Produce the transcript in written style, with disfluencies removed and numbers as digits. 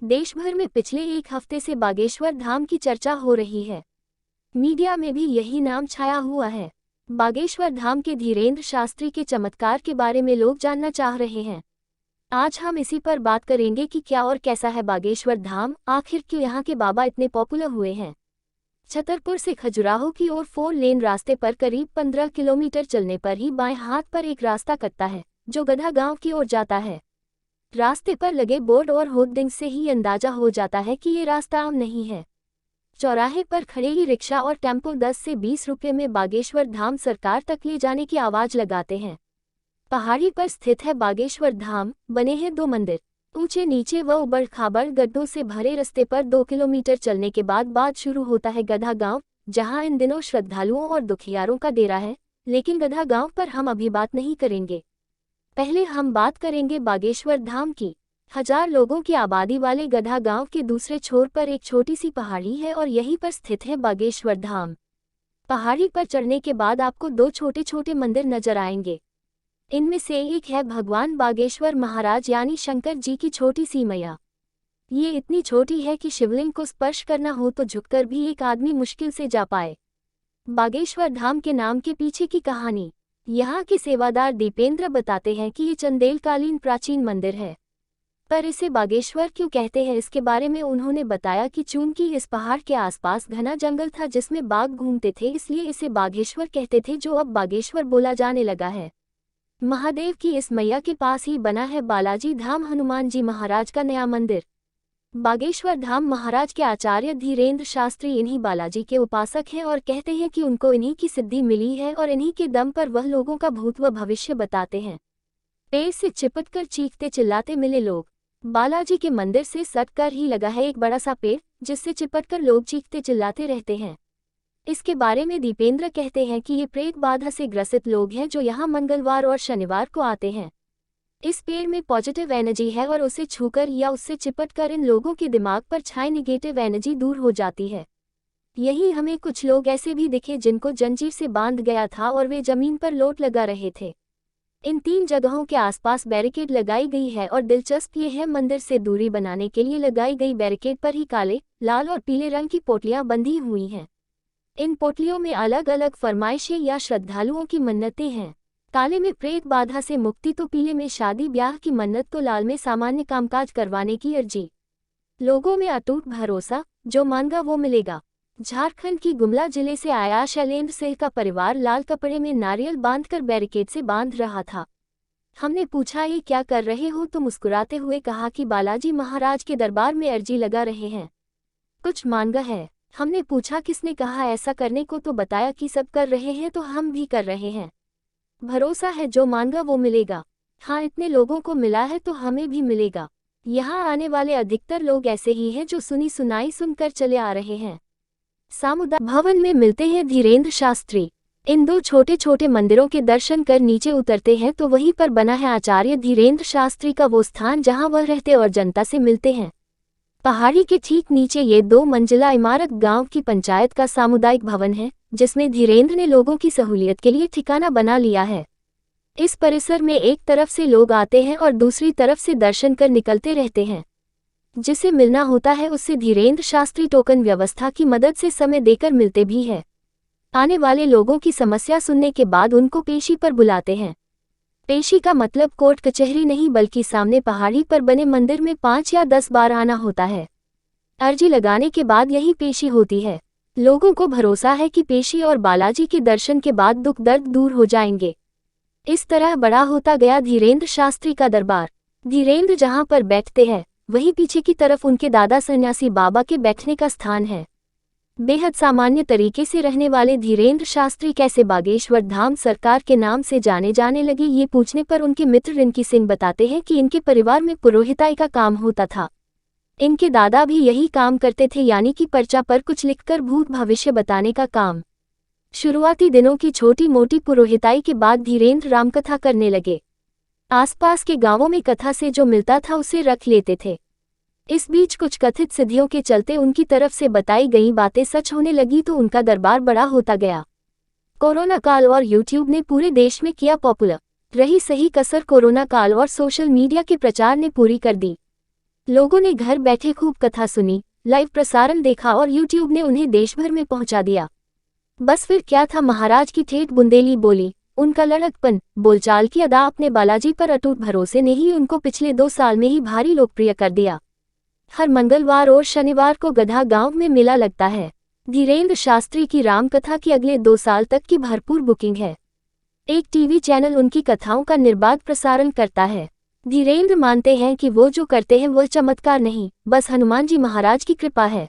देश भर में पिछले एक हफ्ते से बागेश्वर धाम की चर्चा हो रही है। मीडिया में भी यही नाम छाया हुआ है। बागेश्वर धाम के धीरेंद्र शास्त्री के चमत्कार के बारे में लोग जानना चाह रहे हैं। आज हम इसी पर बात करेंगे कि क्या और कैसा है बागेश्वर धाम, आखिर क्यों यहाँ के बाबा इतने पॉपुलर हुए हैं। छतरपुर से खजुराहो की ओर 4 लेन रास्ते पर करीब 15 किलोमीटर चलने पर ही बाएं हाथ पर एक रास्ता कटता है जो गधा गांव की ओर जाता है। रास्ते पर लगे बोर्ड और होर्डिंग से ही अंदाजा हो जाता है कि ये रास्ता आम नहीं है। चौराहे पर खड़े ही रिक्शा और टेम्पो 10 से 20 रुपये में बागेश्वर धाम सरकार तक ले जाने की आवाज लगाते हैं। पहाड़ी पर स्थित है बागेश्वर धाम, बने हैं 2 मंदिर। ऊंचे नीचे व उबड़ खाबड़ गड्ढों से भरे रास्ते पर 2 किलोमीटर चलने के बाद शुरू होता है गधा गांव, जहां इन दिनों श्रद्धालुओं और दुखियारों का डेरा है। लेकिन गधा गांव पर हम अभी बात नहीं करेंगे। पहले हम बात करेंगे बागेश्वर धाम की। 1000 लोगों की आबादी वाले गधा गांव के दूसरे छोर पर एक छोटी सी पहाड़ी है और यहीं पर स्थित है बागेश्वर धाम। पहाड़ी पर चढ़ने के बाद आपको 2 छोटे छोटे मंदिर नजर आएंगे। इनमें से एक है भगवान बागेश्वर महाराज यानी शंकर जी की छोटी सी मैया। ये इतनी छोटी है कि शिवलिंग को स्पर्श करना हो तो झुककर भी एक आदमी मुश्किल से जा पाए। बागेश्वर धाम के नाम के पीछे की कहानी। यहाँ के सेवादार दीपेंद्र बताते हैं कि ये चंदेलकालीन प्राचीन मंदिर है, पर इसे बागेश्वर क्यों कहते हैं इसके बारे में उन्होंने बताया कि चूंकि इस पहाड़ के आसपास घना जंगल था जिसमें बाघ घूमते थे, इसलिए इसे बागेश्वर कहते थे, जो अब बागेश्वर बोला जाने लगा है। महादेव की इस मैया के पास ही बना है बालाजी धाम, हनुमान जी महाराज का नया मंदिर। बागेश्वर धाम महाराज के आचार्य धीरेंद्र शास्त्री इन्हीं बालाजी के उपासक हैं और कहते हैं कि उनको इन्हीं की सिद्धि मिली है और इन्हीं के दम पर वह लोगों का भूत व भविष्य बताते हैं। पेड़ से चिपटकर चीखते चिल्लाते मिले लोग। बालाजी के मंदिर से सटकर ही लगा है एक बड़ा सा पेड़, जिससे चिपटकर लोग चीखते चिल्लाते रहते हैं। इसके बारे में दीपेंद्र कहते हैं कि ये प्रेत बाधा से ग्रसित लोग हैं जो यहाँ मंगलवार और शनिवार को आते हैं। इस पेड़ में पॉजिटिव एनर्जी है और उसे छूकर या उससे चिपटकर इन लोगों के दिमाग पर छाई नेगेटिव एनर्जी दूर हो जाती है। यही हमें कुछ लोग ऐसे भी दिखे जिनको जंजीर से बांध गया था और वे जमीन पर लोट लगा रहे थे। इन 3 जगहों के आसपास बैरिकेड लगाई गई है और दिलचस्प ये है, मंदिर से दूरी बनाने के लिए लगाई गई बैरिकेड पर ही काले, लाल और पीले रंग की पोटलियां बंधी हुई हैं। इन पोटलियों में अलग अलग फरमाइशें या श्रद्धालुओं की मन्नतें हैं। काले में प्रेत बाधा से मुक्ति, तो पीले में शादी ब्याह की मन्नत, तो लाल में सामान्य कामकाज करवाने की अर्जी। लोगों में अटूट भरोसा, जो मांगा वो मिलेगा। झारखंड की गुमला जिले से आया शैलेंद्र सिंह का परिवार लाल कपड़े में नारियल बांधकर बैरिकेड से बांध रहा था। हमने पूछा, ये क्या कर रहे हो, तो मुस्कुराते हुए कहा कि बालाजी महाराज के दरबार में अर्जी लगा रहे हैं, कुछ मांगा है। हमने पूछा किसने कहा ऐसा करने को, तो बताया कि सब कर रहे हैं तो हम भी कर रहे हैं। भरोसा है, जो मांगा वो मिलेगा। हाँ, इतने लोगों को मिला है तो हमें भी मिलेगा। यहाँ आने वाले अधिकतर लोग ऐसे ही हैं जो सुनी सुनाई सुनकर चले आ रहे हैं। सामुदायिक भवन में मिलते हैं धीरेंद्र शास्त्री। इन 2 छोटे छोटे मंदिरों के दर्शन कर नीचे उतरते हैं तो वहीं पर बना है आचार्य धीरेंद्र शास्त्री का वो स्थान जहां वह रहते और जनता से मिलते हैं। पहाड़ी के ठीक नीचे ये 2 मंजिला इमारत गांव की पंचायत का सामुदायिक भवन है, जिसमें धीरेंद्र ने लोगों की सहूलियत के लिए ठिकाना बना लिया है। इस परिसर में एक तरफ से लोग आते हैं और दूसरी तरफ से दर्शन कर निकलते रहते हैं। जिसे मिलना होता है उससे धीरेंद्र शास्त्री टोकन व्यवस्था की मदद से समय देकर मिलते भी है। आने वाले लोगों की समस्या सुनने के बाद उनको पेशी पर बुलाते हैं। पेशी का मतलब कोर्ट कचहरी नहीं, बल्कि सामने पहाड़ी पर बने मंदिर में 5 या 10 बार आना होता है। अर्जी लगाने के बाद यही पेशी होती है। लोगों को भरोसा है कि पेशी और बालाजी के दर्शन के बाद दुख दर्द दूर हो जाएंगे। इस तरह बड़ा होता गया धीरेंद्र शास्त्री का दरबार। धीरेंद्र जहां पर बैठते हैं वहीं पीछे की तरफ उनके दादा सन्यासी बाबा के बैठने का स्थान है। बेहद सामान्य तरीके से रहने वाले धीरेंद्र शास्त्री कैसे बागेश्वर धाम सरकार के नाम से जाने जाने लगे, ये पूछने पर उनके मित्र रिंकी सिंह बताते हैं कि इनके परिवार में पुरोहिताई का काम होता था। इनके दादा भी यही काम करते थे, यानी कि पर्चा पर कुछ लिखकर भूत भविष्य बताने का काम। शुरुआती दिनों की छोटी मोटी पुरोहिताई के बाद धीरेंद्र रामकथा करने लगे। आसपास के गांवों में कथा से जो मिलता था उसे रख लेते थे। इस बीच कुछ कथित सिद्धियों के चलते उनकी तरफ से बताई गई बातें सच होने लगी तो उनका दरबार बड़ा होता गया। कोरोना काल और यूट्यूब ने पूरे देश में किया पॉपुलर। रही सही कसर कोरोना काल और सोशल मीडिया के प्रचार ने पूरी कर दी। लोगों ने घर बैठे खूब कथा सुनी, लाइव प्रसारण देखा और यूट्यूब ने उन्हें देश भर में पहुंचा दिया। बस फिर क्या था महाराज की ठेठ बुंदेली बोली, उनका लड़कपन, बोलचाल की अदा, अपने बालाजी पर अटूट भरोसे ने ही उनको पिछले 2 साल में ही भारी लोकप्रिय कर दिया। हर मंगलवार और शनिवार को गधा गांव में मेला लगता है। धीरेन्द्र शास्त्री की रामकथा की अगले 2 साल तक की भरपूर बुकिंग है। एक टीवी चैनल उनकी कथाओं का निर्बाध प्रसारण करता है। धीरेन्द्र मानते हैं कि वो जो करते हैं वो चमत्कार नहीं, बस हनुमान जी महाराज की कृपा है।